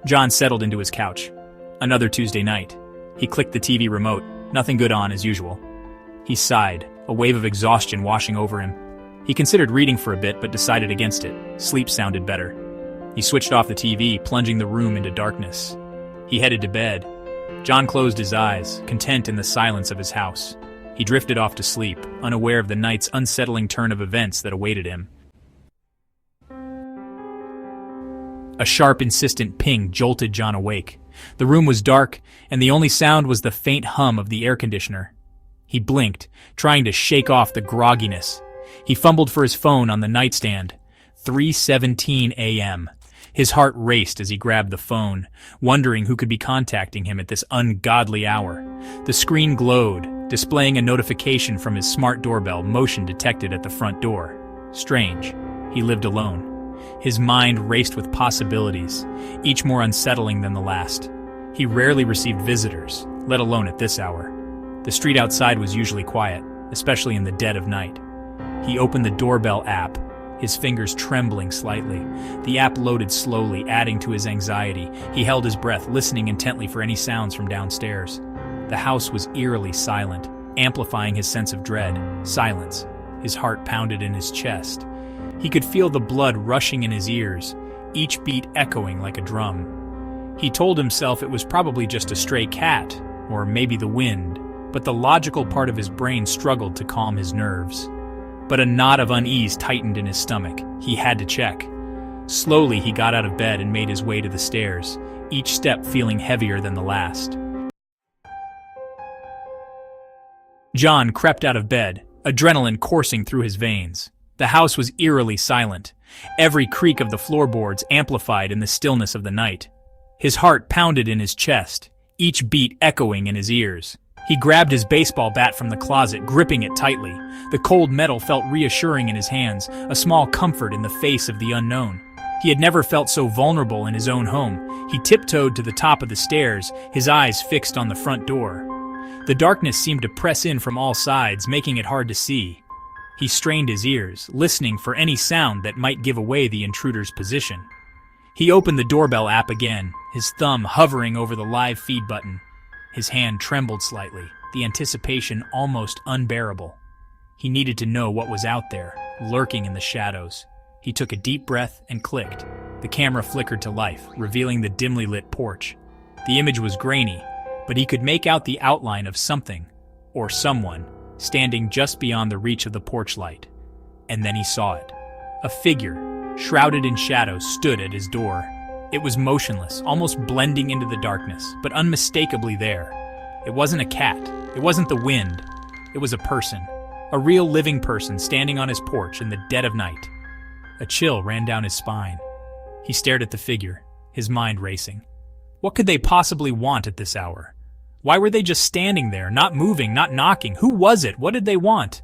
John settled into his couch. Another Tuesday night. He clicked the TV remote, nothing good on as usual. He sighed, a wave of exhaustion washing over him. He considered reading for a bit but decided against it. Sleep sounded better. He switched off the TV, plunging the room into darkness. He headed to bed. John closed his eyes, content in the silence of his house. He drifted off to sleep, unaware of the night's unsettling turn of events that awaited him. A sharp, insistent ping jolted John awake. The room was dark, and the only sound was the faint hum of the air conditioner. He blinked, trying to shake off the grogginess. He fumbled for his phone on the nightstand. 3:17 a.m. His heart raced as he grabbed the phone, wondering who could be contacting him at this ungodly hour. The screen glowed, displaying a notification from his smart doorbell, motion detected at the front door. Strange. He lived alone. His mind raced with possibilities, each more unsettling than the last. He rarely received visitors, let alone at this hour. The street outside was usually quiet, especially in the dead of night. He opened the Doorbell app, his fingers trembling slightly. The app loaded slowly, adding to his anxiety. He held his breath, listening intently for any sounds from downstairs. The house was eerily silent, amplifying his sense of dread. Silence. His heart pounded in his chest. He could feel the blood rushing in his ears, each beat echoing like a drum. He told himself it was probably just a stray cat, or maybe the wind, but the logical part of his brain struggled to calm his nerves. But a knot of unease tightened in his stomach. He had to check. Slowly, he got out of bed and made his way to the stairs, each step feeling heavier than the last. John crept out of bed, adrenaline coursing through his veins. The house was eerily silent, every creak of the floorboards amplified in the stillness of the night. His heart pounded in his chest, each beat echoing in his ears. He grabbed his baseball bat from the closet, gripping it tightly. The cold metal felt reassuring in his hands, a small comfort in the face of the unknown. He had never felt so vulnerable in his own home. He tiptoed to the top of the stairs, his eyes fixed on the front door. The darkness seemed to press in from all sides, making it hard to see. He strained his ears, listening for any sound that might give away the intruder's position. He opened the Doorbell app again, his thumb hovering over the live feed button. His hand trembled slightly, the anticipation almost unbearable. He needed to know what was out there, lurking in the shadows. He took a deep breath and clicked. The camera flickered to life, revealing the dimly lit porch. The image was grainy, but he could make out the outline of something, or someone, standing just beyond the reach of the porch light. And then he saw it. A figure, shrouded in shadows, stood at his door. It was motionless, almost blending into the darkness, but unmistakably there. It wasn't a cat. It wasn't the wind. It was a person. A real living person standing on his porch in the dead of night. A chill ran down his spine. He stared at the figure, his mind racing. What could they possibly want at this hour? Why were they just standing there, not moving, not knocking? Who was it? What did they want?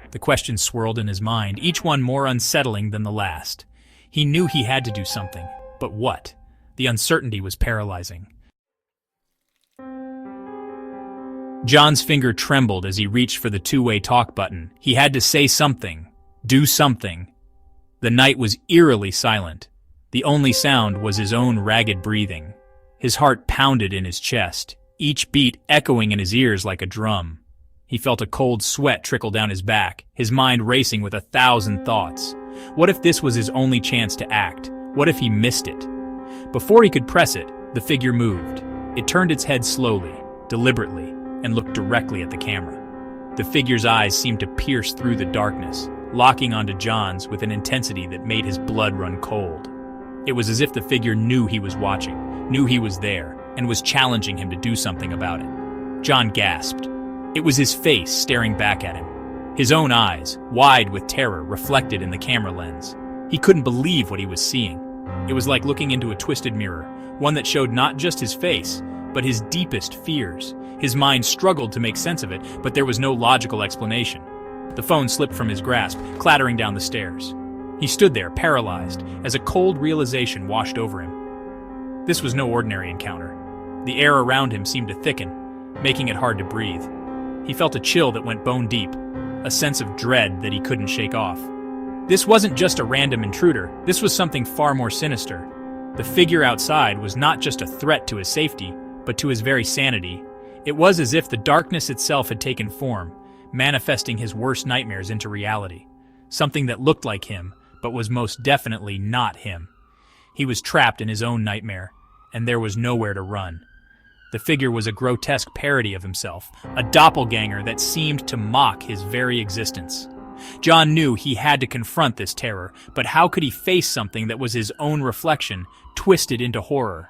The questions swirled in his mind, each one more unsettling than the last. He knew he had to do something, but what? The uncertainty was paralyzing. John's finger trembled as he reached for the two-way talk button. He had to say something, do something. The night was eerily silent. The only sound was his own ragged breathing. His heart pounded in his chest, each beat echoing in his ears like a drum. He felt a cold sweat trickle down his back, his mind racing with 1,000 thoughts. What if this was his only chance to act? What if he missed it? Before he could press it, the figure moved. It turned its head slowly, deliberately, and looked directly at the camera. The figure's eyes seemed to pierce through the darkness, locking onto John's with an intensity that made his blood run cold. It was as if the figure knew he was watching, knew he was there, and was challenging him to do something about it. John gasped. It was his face staring back at him. His own eyes, wide with terror, reflected in the camera lens. He couldn't believe what he was seeing. It was like looking into a twisted mirror, one that showed not just his face, but his deepest fears. His mind struggled to make sense of it, but there was no logical explanation. The phone slipped from his grasp, clattering down the stairs. He stood there, paralyzed, as a cold realization washed over him. This was no ordinary encounter. The air around him seemed to thicken, making it hard to breathe. He felt a chill that went bone deep, a sense of dread that he couldn't shake off. This wasn't just a random intruder, this was something far more sinister. The figure outside was not just a threat to his safety, but to his very sanity. It was as if the darkness itself had taken form, manifesting his worst nightmares into reality. Something that looked like him, but was most definitely not him. He was trapped in his own nightmare, and there was nowhere to run. The figure was a grotesque parody of himself, a doppelganger that seemed to mock his very existence. John knew he had to confront this terror, but how could he face something that was his own reflection, twisted into horror?